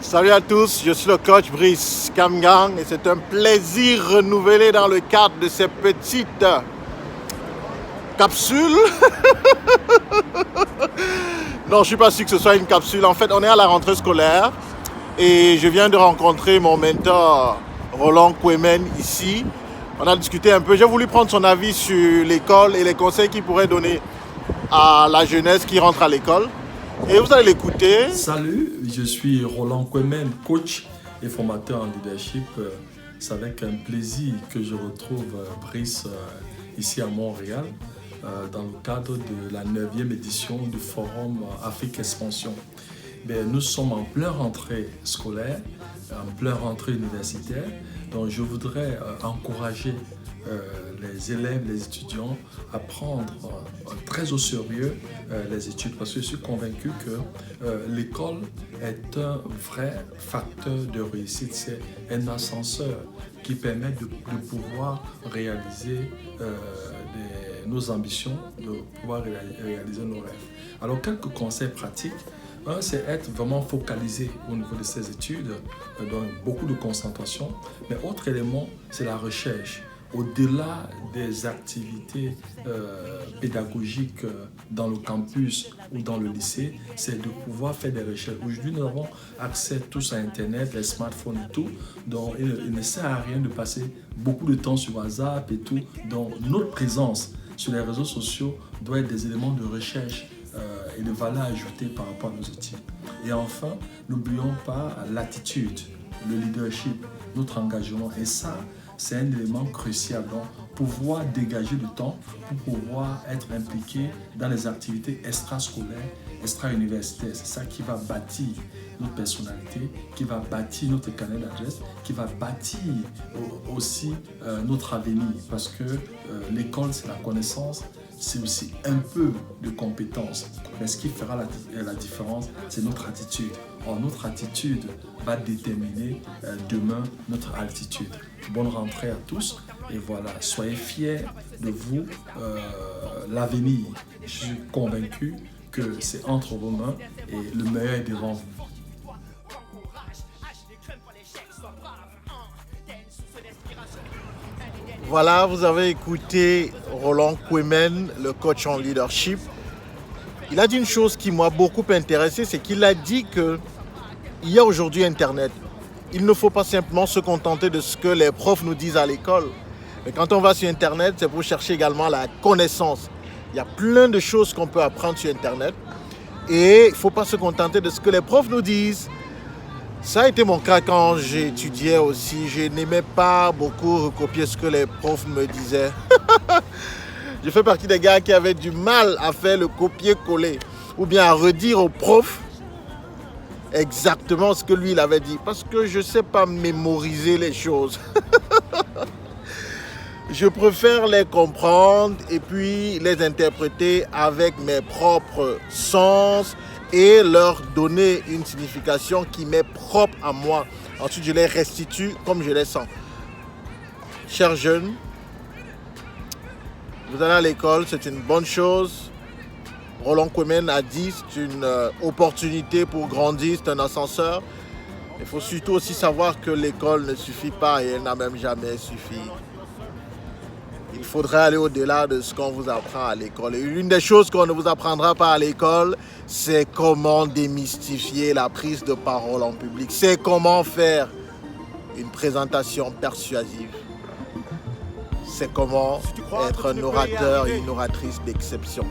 Salut à tous, je suis le coach Brice Kamgang et c'est un plaisir renouvelé dans le cadre de ces petites capsules. Non, je ne suis pas sûr que ce soit une capsule. En fait, on est à la rentrée scolaire et je viens de rencontrer mon mentor Roland Kouemen ici. On a discuté un peu, j'ai voulu prendre son avis sur l'école et les conseils qu'il pourrait donner à la jeunesse qui rentre à l'école. Et vous allez l'écouter. Salut, je suis Roland Kouemen, coach et formateur en leadership. C'est avec un plaisir que je retrouve Brice ici à Montréal dans le cadre de la 9e édition du Forum Afrique Expansion. Nous sommes en pleine rentrée scolaire, en pleine rentrée universitaire, donc je voudrais encourager les élèves, les étudiants à prendre très au sérieux les études parce que je suis convaincu que l'école est un vrai facteur de réussite, c'est un ascenseur qui permet de pouvoir réaliser nos ambitions, de pouvoir réaliser nos rêves. Alors quelques conseils pratiques. Un, c'est être vraiment focalisé au niveau de ses études, donc beaucoup de concentration. Mais autre élément, c'est la recherche. Au-delà des activités pédagogiques dans le campus ou dans le lycée, c'est de pouvoir faire des recherches. Aujourd'hui, nous avons accès tous à Internet, les smartphones et tout, donc il ne sert à rien de passer beaucoup de temps sur WhatsApp et tout. Donc notre présence sur les réseaux sociaux doit être des éléments de recherche et de valeur ajoutée par rapport à nos études. Et enfin, n'oublions pas l'attitude, le leadership, notre engagement. Et ça, c'est un élément crucial. Donc, pouvoir dégager du temps pour pouvoir être impliqué dans les activités extrascolaires, extra-universitaires. C'est ça qui va bâtir notre personnalité, qui va bâtir notre carnet d'adresse, qui va bâtir aussi notre avenir. Parce que l'école, c'est la connaissance, c'est aussi un peu de compétences. Mais ce qui fera la différence, c'est notre attitude. Or, notre attitude va déterminer demain notre altitude. Bonne rentrée à tous et voilà, soyez fiers de vous. L'avenir, je suis convaincu que c'est entre vos mains et le meilleur est devant vous. Voilà, vous avez écouté Roland Kouemen, le coach en leadership. Il a dit une chose qui m'a beaucoup intéressé, c'est qu'il a dit qu'il y a aujourd'hui Internet. Il ne faut pas simplement se contenter de ce que les profs nous disent à l'école. Mais quand on va sur Internet, c'est pour chercher également la connaissance. Il y a plein de choses qu'on peut apprendre sur Internet. Et il ne faut pas se contenter de ce que les profs nous disent. Ça a été mon cas quand j'étudiais aussi. Je n'aimais pas beaucoup recopier ce que les profs me disaient. Je fais partie des gars qui avaient du mal à faire le copier-coller ou bien à redire au prof exactement ce que lui il avait dit. Parce que je ne sais pas mémoriser les choses. Je préfère les comprendre et puis les interpréter avec mes propres sens et leur donner une signification qui m'est propre à moi. Ensuite, je les restitue comme je les sens. Chers jeunes, vous allez à l'école, c'est une bonne chose. Roland Kouemen a dit, c'est une opportunité pour grandir, c'est un ascenseur. Il faut surtout aussi savoir que l'école ne suffit pas et elle n'a même jamais suffi. Il faudrait aller au-delà de ce qu'on vous apprend à l'école. Et l'une des choses qu'on ne vous apprendra pas à l'école, c'est comment démystifier la prise de parole en public. C'est comment faire une présentation persuasive. C'est comment être un orateur et une oratrice d'exception.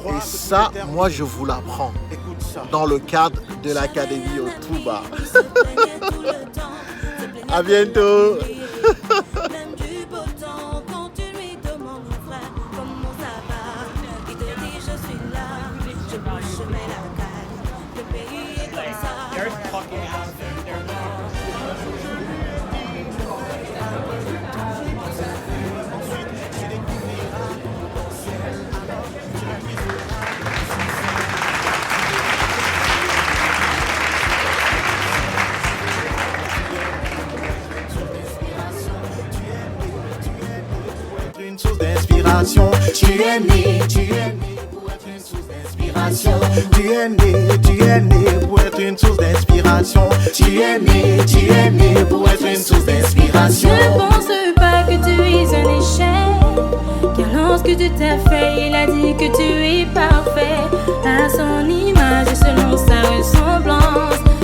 Et ça, moi, je vous l'apprends dans le cadre de l'Académie Otouba. À bientôt. Une source d'inspiration, tu es né pour être une source d'inspiration. Tu es né pour être une source d'inspiration. d'inspiration. Tu es né pour être une source d'inspiration. Ne pense pas que tu es un échec, car lorsque tu t'as fait, il a dit que tu es parfait.